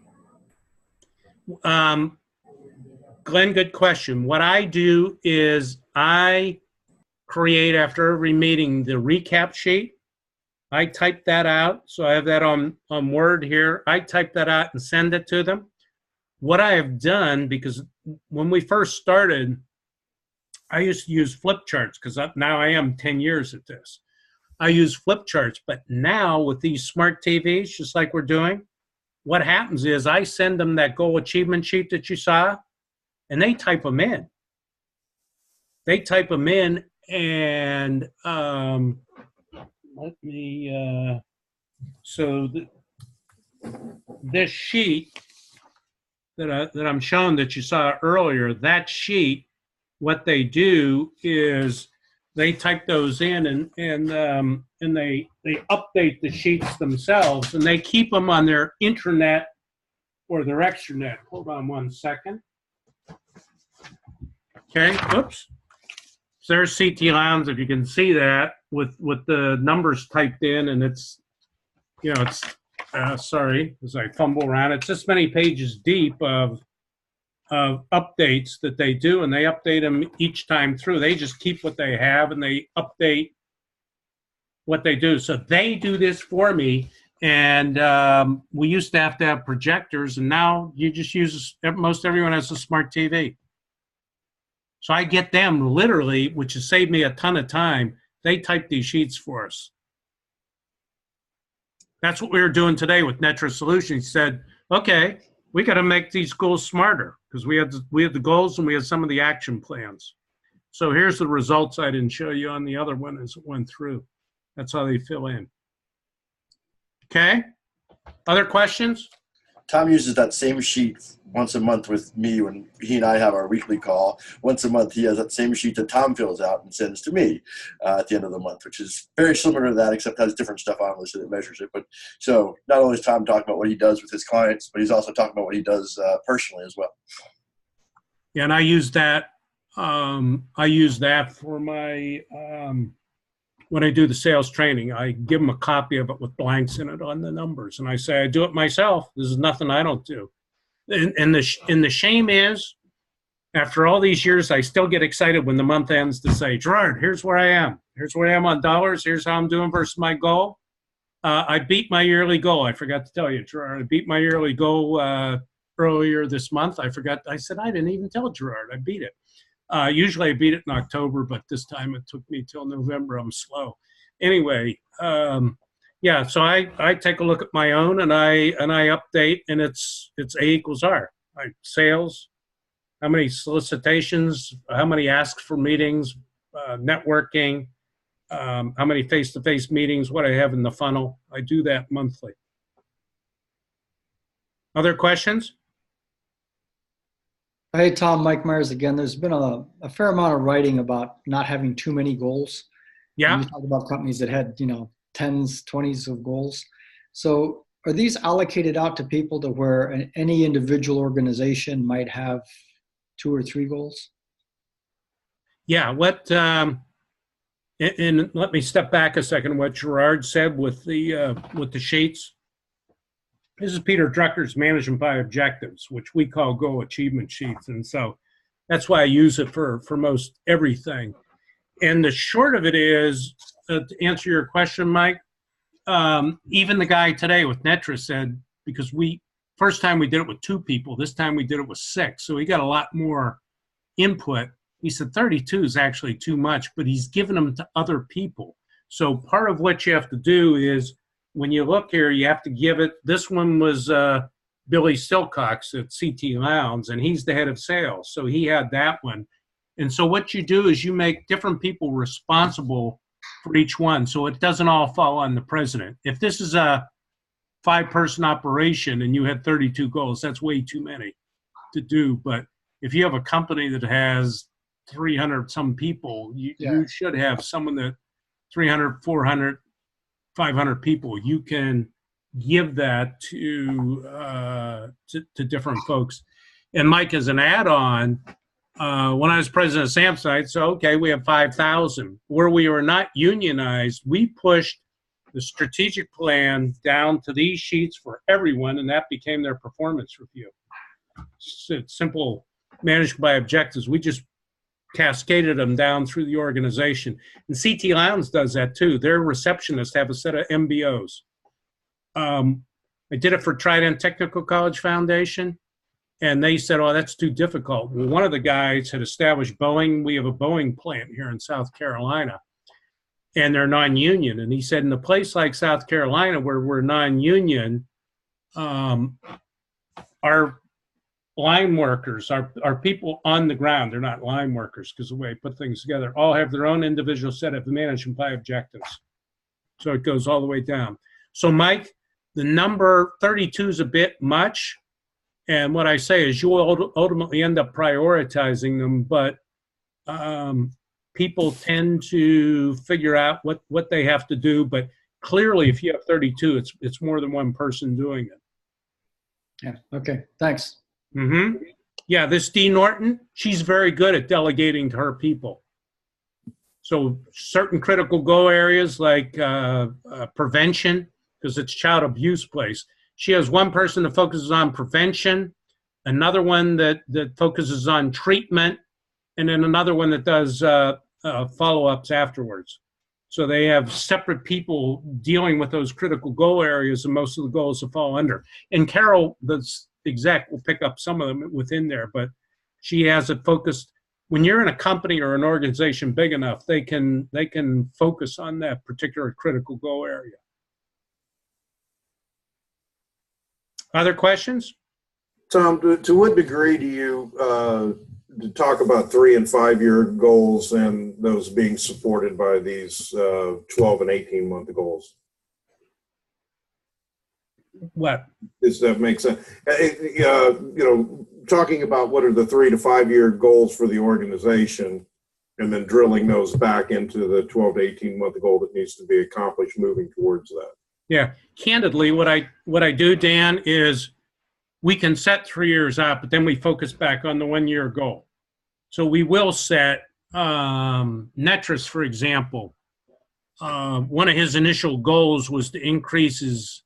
Glenn, good question. What I do is I create after every meeting the recap sheet. I type that out. So I have that on Word here. I type that out and send it to them. What I have done, because when we first started, I used to use flip charts because now I am 10 years at this. I use flip charts, but now with these smart TVs, just like we're doing, what happens is I send them that goal achievement sheet that you saw, and they type them in. They type them in, and let me, this sheet that I'm showing that you saw earlier, that sheet, what they do is they type those in and they update the sheets themselves, and they keep them on their intranet or their extranet. Hold on one second. Okay, oops. So there's CT Lounge, if you can see that, with the numbers typed in, and it's, you know, it's, sorry, as I fumble around, it's this many pages deep of updates that they do, and they update them each time through. They just keep what they have, and they update what they do. So they do this for me, and we used to have projectors, and now you just use, most everyone has a smart TV. So I get them literally, which has saved me a ton of time. They type these sheets for us. That's what we were doing today with Netra Solutions. He said, okay, we got to make these goals smarter because we had the goals and we had some of the action plans. So here's the results I didn't show you on the other one as it went through. That's how they fill in. Okay. Other questions? Tom uses that same sheet once a month with me when he and I have our weekly call. Once a month, he has that same sheet that Tom fills out and sends to me at the end of the month, which is very similar to that, except has different stuff on it that measures it. But so not only is Tom talking about what he does with his clients, but he's also talking about what he does personally as well. Yeah, and I use that. I use that for my when I do the sales training. I give them a copy of it with blanks in it on the numbers, and I say I do it myself. This is nothing I don't do. And the shame is, after all these years, I still get excited when the month ends to say, Gerard, here's where I am. Here's where I am on dollars. Here's how I'm doing versus my goal. I beat my yearly goal. I forgot to tell you, Gerard. I beat my yearly goal earlier this month. I forgot. I said I didn't even tell Gerard. I beat it. Usually I beat it in October, but this time it took me till November. I'm slow. Anyway, yeah, so I take a look at my own and I update, and it's A equals R. Sales, how many solicitations, how many asks for meetings, networking, how many face-to-face meetings, what I have in the funnel. I do that monthly. Other questions? Hey, Tom, Mike Myers again. There's been a fair amount of writing about not having too many goals. Yeah. You talk about companies that had, tens, 20s of goals. So are these allocated out to people to where any individual organization might have 2 or 3 goals? Yeah. And let me step back a second. What Gerard said with the sheets. This is Peter Drucker's Management by Objectives, which we call goal achievement sheets. And so that's why I use it for most everything. And the short of it is, to answer your question, Mike, even the guy today with Netra said, because first time we did it with 2 people, this time we did it with 6. So he got a lot more input. He said 32 is actually too much, but he's given them to other people. So part of what you have to do is when you look here, you have to give it, this one was Billy Silcox at CT Lowndes, and he's the head of sales. So he had that one. And so what you do is you make different people responsible for each one, so it doesn't all fall on the president. If this is a 5-person operation and you had 32 goals, that's way too many to do. But if you have a company that has 300 some people, you should have someone that 300, 400, 500 people. You can give that to different folks. And Mike, as an add-on, when I was president of Samsonite, so okay, we have 5,000. Where we were not unionized, we pushed the strategic plan down to these sheets for everyone, and that became their performance review. It's simple, managed by objectives. We just cascaded them down through the organization. And CT Lowndes does that too. Their receptionists have a set of MBOs. I did it for Trident Technical College Foundation, and they said, oh, that's too difficult. Well, one of the guys had established Boeing. We have a Boeing plant here in South Carolina, and they're non-union. And he said, in a place like South Carolina where we're non-union, our line workers, our people on the ground, they're not line workers because the way I put things together, all have their own individual set of management by objectives. So it goes all the way down. So Mike, the number 32 is a bit much. And what I say is you'll ultimately end up prioritizing them, but people tend to figure out what they have to do. But clearly, if you have 32, it's more than one person doing it. Yeah. Okay. Thanks. Mm-hmm. Yeah, this Dee Norton, she's very good at delegating to her people. So certain critical goal areas like prevention, because it's child abuse place. She has one person that focuses on prevention, another one that focuses on treatment, and then another one that does follow-ups afterwards. So they have separate people dealing with those critical goal areas, and most of the goals will fall under. And Carol, the exec, will pick up some of them within there, but she has it focused. When you're in a company or an organization big enough, they can focus on that particular critical goal area. Other questions? Tom, to what degree do you talk about 3- and 5-year goals and those being supported by these 12 and 18-month goals? What? Does that make sense? Talking about what are the 3- to 5-year goals for the organization, and then drilling those back into the 12 to 18-month goal that needs to be accomplished, moving towards that. Yeah, candidly, what I do, Dan, is we can set 3 years out, but then we focus back on the 1-year goal. So we will set Netris, for example. One of his initial goals was to increase his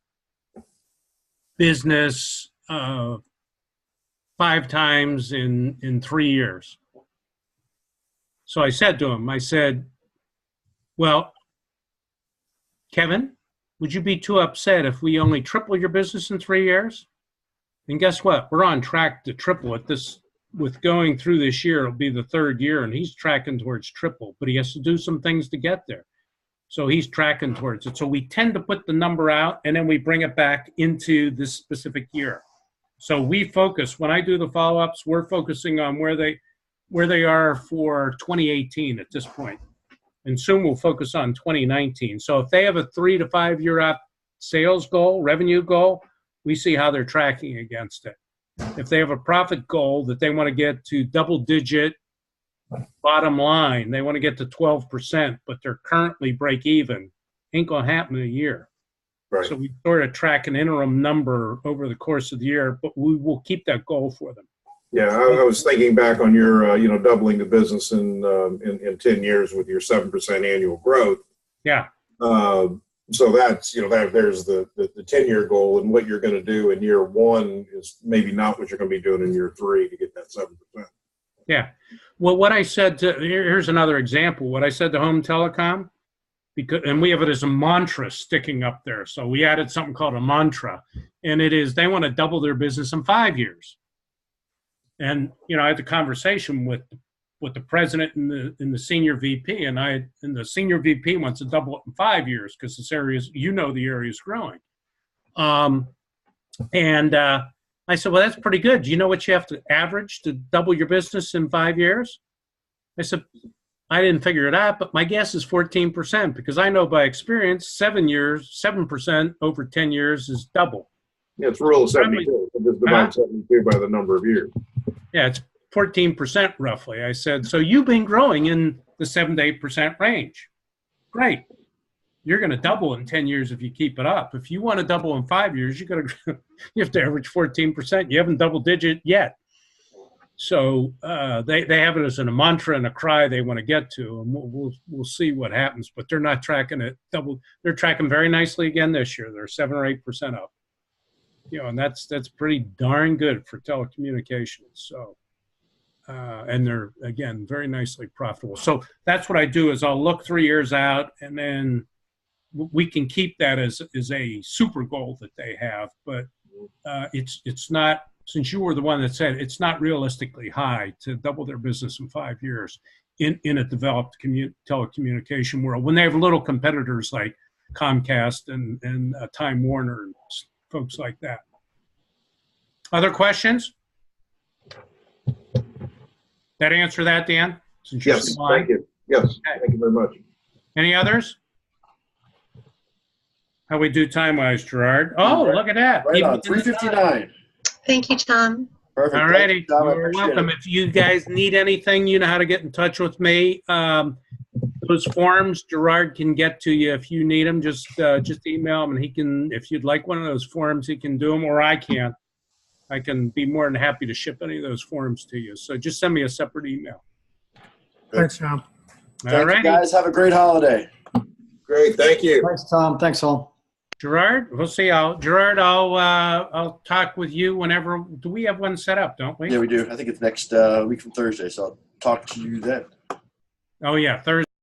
business 5 times in 3 years. So I said to him, I said, well, Kevin, would you be too upset if we only triple your business in 3 years? And guess what? We're on track to triple it. With going through this year, it'll be the 3rd year, and he's tracking towards triple, but he has to do some things to get there. So he's tracking towards it. So we tend to put the number out, and then we bring it back into this specific year. So we focus, when I do the follow-ups, we're focusing on where they are for 2018 at this point. And soon we'll focus on 2019. So if they have a 3 to 5 year out sales goal, revenue goal, we see how they're tracking against it. If they have a profit goal that they want to get to double-digit bottom line, they want to get to 12%, but they're currently break even, ain't going to happen in a year. Right. So we sort of track an interim number over the course of the year, but we will keep that goal for them. Yeah, I was thinking back on your, doubling the business in 10 years with your 7% annual growth. Yeah. So that's, there's the 10-year goal, and what you're going to do in year 1 is maybe not what you're going to be doing in year 3 to get that 7%. Yeah. Well, what I said here's another example. What I said to Home Telecom, and we have it as a mantra sticking up there. So we added something called a mantra, and it is they want to double their business in 5 years. And, I had the conversation with with the president and the senior VP, and the senior VP wants to double it in 5 years because this area's, the area is growing. I said, well, that's pretty good. Do you know what you have to average to double your business in 5 years? I said, I didn't figure it out, but my guess is 14% because I know by experience 7% over 10 years is double. Yeah, it's rule of 72. It's just about 72 by the number of years. Yeah, it's 14% roughly. I said, so you've been growing in the 7 to 8% range. Great. You're going to double in 10 years if you keep it up. If you want to double in 5 years, you have to average 14%. You haven't double digit yet. So they have it as a mantra and a cry they want to get to, and we'll see what happens. But they're not tracking it double. They're tracking very nicely again this year. They're 7 or 8% up. And that's pretty darn good for telecommunications. So and they're again very nicely profitable. So that's what I do is I'll look 3 years out, and then we can keep that as a super goal that they have. But it's not. Since you were the one that said it's not realistically high to double their business in 5 years in a developed telecommunication world when they have little competitors like Comcast and Time Warner and folks like that. Other questions? That answer that, Dan? Since you're Yes, still on? thank you. Yes, Okay. thank you very much. Any others? How we do time-wise, Gerard? Oh, look at that. Right Even on, in the 3:59. Thank you, Tom. Perfect. All Thank righty. you, Tom. I You're appreciate welcome. it. If you guys need anything, you know how to get in touch with me. Those forms, Gerard can get to you if you need them. Just email him, and he can. If you'd like one of those forms, he can do them, or I can. I can be more than happy to ship any of those forms to you. So just send me a separate email. Thanks, Tom. All Thank you, righty. guys. Have a great holiday. Great, thank you. Thanks, Tom. Thanks, all. Gerard, we'll see. Gerard, I'll talk with you whenever. Do we have one set up? Don't we? Yeah, we do. I think it's next week from Thursday, so I'll talk to you then. Oh yeah, Thursday.